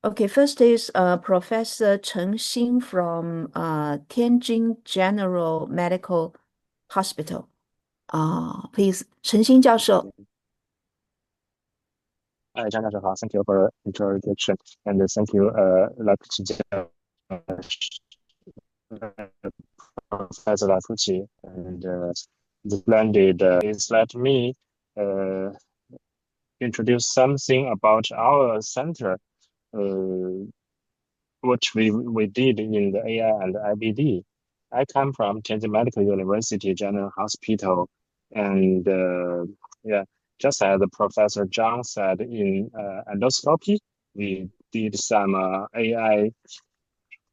Okay, first is Professor Chen Xin from Tianjin General Medical Hospital. Please, 陈欣教授. Hi, John, thank you for introduction, and thank you, Professor Iacucci, and the splendid. Please let me uh, introduce something about our center, which we did in the AI and IBD. I come from Tianjin Medical University General Hospital, and yeah, just as Professor Zhang said, in endoscopy, we did some AI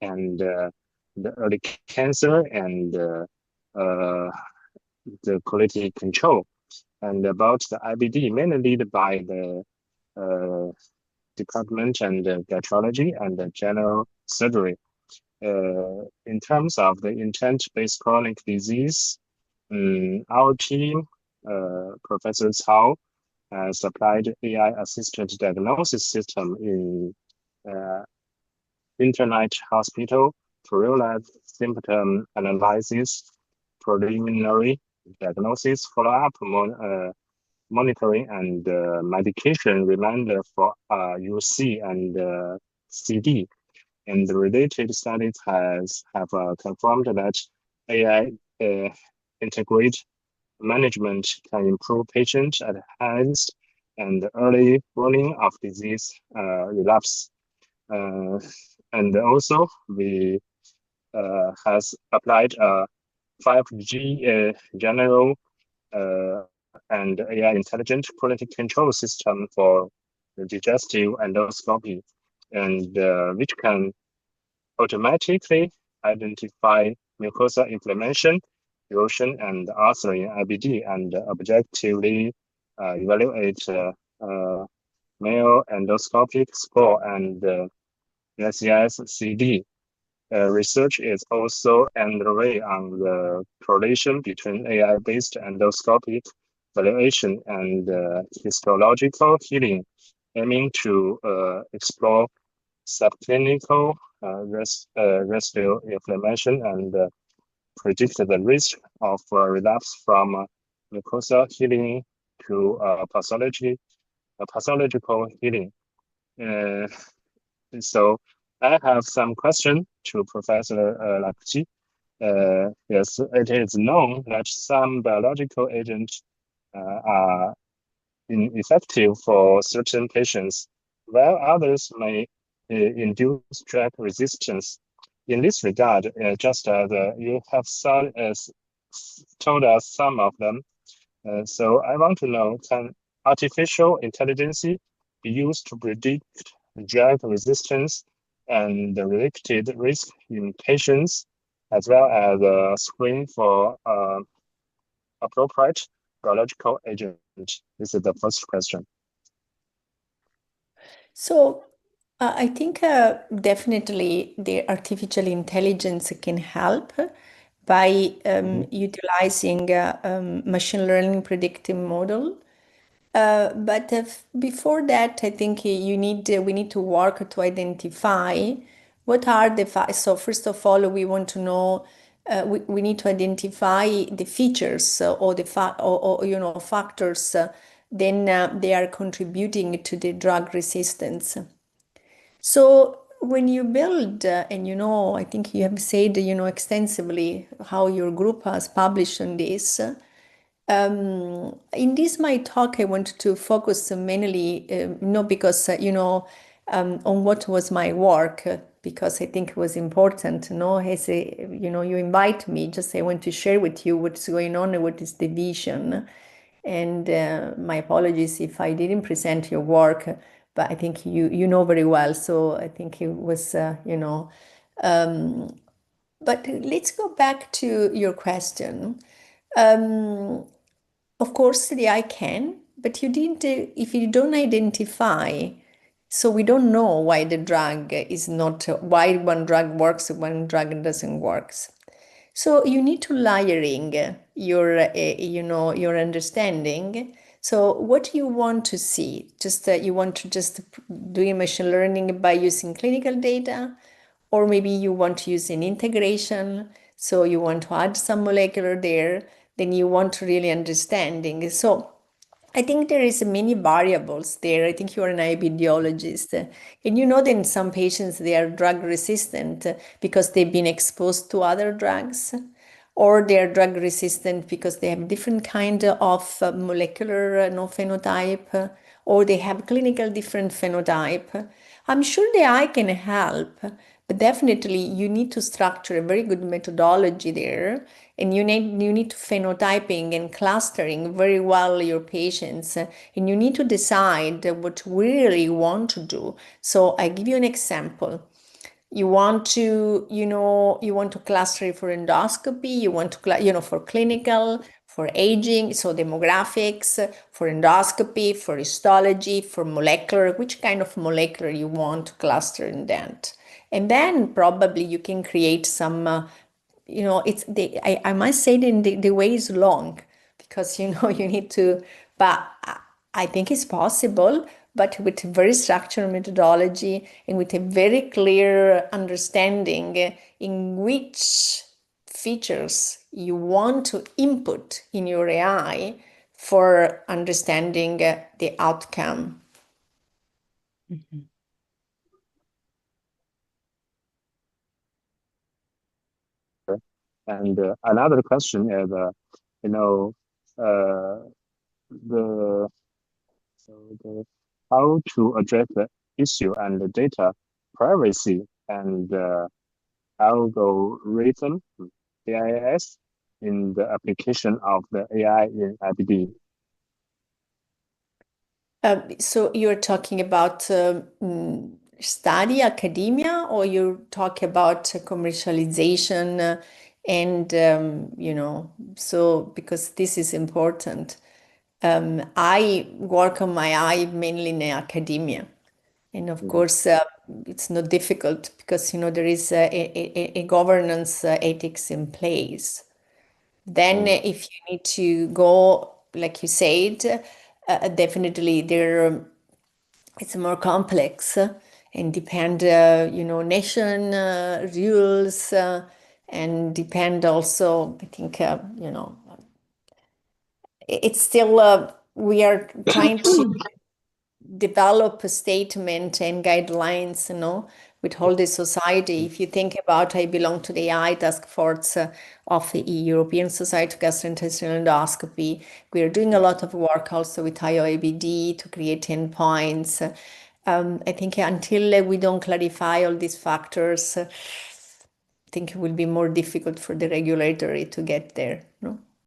and the early cancer and the quality control. And about the IBD, mainly led by the Department and Gastroenterology and general surgery. In terms of the intent-based chronic disease, our team, Professor Cao, has applied AI-assisted diagnosis system in internet hospital to realize symptom analysis, preliminary diagnosis, follow-up monitoring, and medication reminder for UC and CD. And the related studies have confirmed that AI integrate management can improve patient adherence and early warning of disease relapse. And also we has applied a 5G general and AI intelligent quality control system for the digestive endoscopy, and which can automatically identify mucosa inflammation, erosion, and ulcer in IBD, and objectively evaluate male endoscopic score and SES-CD. Research is also underway on the correlation between AI-based endoscopic evaluation and histological healing, aiming to explore subclinical residual inflammation and predict the risk of relapse from mucosa healing to pathological healing. So I have some question to Professor Iacucci. Yes, it is known that some biological agents are ineffective for certain patients, while others may induce drug resistance. In this regard, just as you have told us some of them, so I want to know, can artificial intelligence be used to predict drug resistance and the related risk in patients, as well as screen for appropriate biological agent? This is the first question. So I think definitely the artificial intelligence can help by utilizing machine learning predictive model. But before that, I think we need to work to identify what are the so first of all, we want to know we need to identify the features or the factors then they are contributing to the drug resistance. So when you build, and I think you have said, extensively how your group has published on this. In this my talk, I want to focus mainly, not because on what was my work, because I think it was important. As you invite me, just I want to share with you what's going on and what is the vision. And my apologies if I didn't present your work, but I think you know very well. So I think it was, but let's go back to your question. Of course, the eye can, but you didn't, if you don't identify, so we don't know why the drug is not, why one drug works, one drug doesn't work. So you need to layering your understanding. So what do you want to see? Just you want to just do machine learning by using clinical data, or maybe you want to use an integration. So you want to add some molecular there, then you want to really understanding. So I think there is many variables there. I think you're an IBDologist, and you know that in some patients they are drug resistant because they've been exposed to other drugs, or they are drug resistant because they have different kind of molecular no phenotype, or they have clinical different phenotype. I'm sure the eye can help, but definitely you need to structure a very good methodology there, and you need to phenotyping and clustering very well your patients, and you need to decide what we really want to do. So I give you an example. You want to, you want to cluster it for endoscopy, you want to, for clinical, for aging, so demographics, for endoscopy, for histology, for molecular, which kind of molecular you want to cluster in that. And then probably you can create some, I must say that the way is long because, you need to, but I think it's possible, but with a very structured methodology and with a very clear understanding in which features you want to input in your AI for understanding the outcome. Mm-hmm. And another question is, the how to address the issue and the data privacy and algorithm AIS in the application of the AI in IBD. So you're talking about study academia, or you talk about commercialization and so because this is important. I work on my eye mainly in academia, and of course it's not difficult because there is a governance ethics in place. Then if you need to go, like you said, definitely it's more complex and depend, nation rules and depend also, I think, it's still, we are trying to develop a statement and guidelines, with all the society. If you think about, I belong to the AI task force of the European Society of Gastrointestinal Endoscopy. We are doing a lot of work also with IBD to create endpoints. I think until we don't clarify all these factors, I think it will be more difficult for the regulatory to get there. No?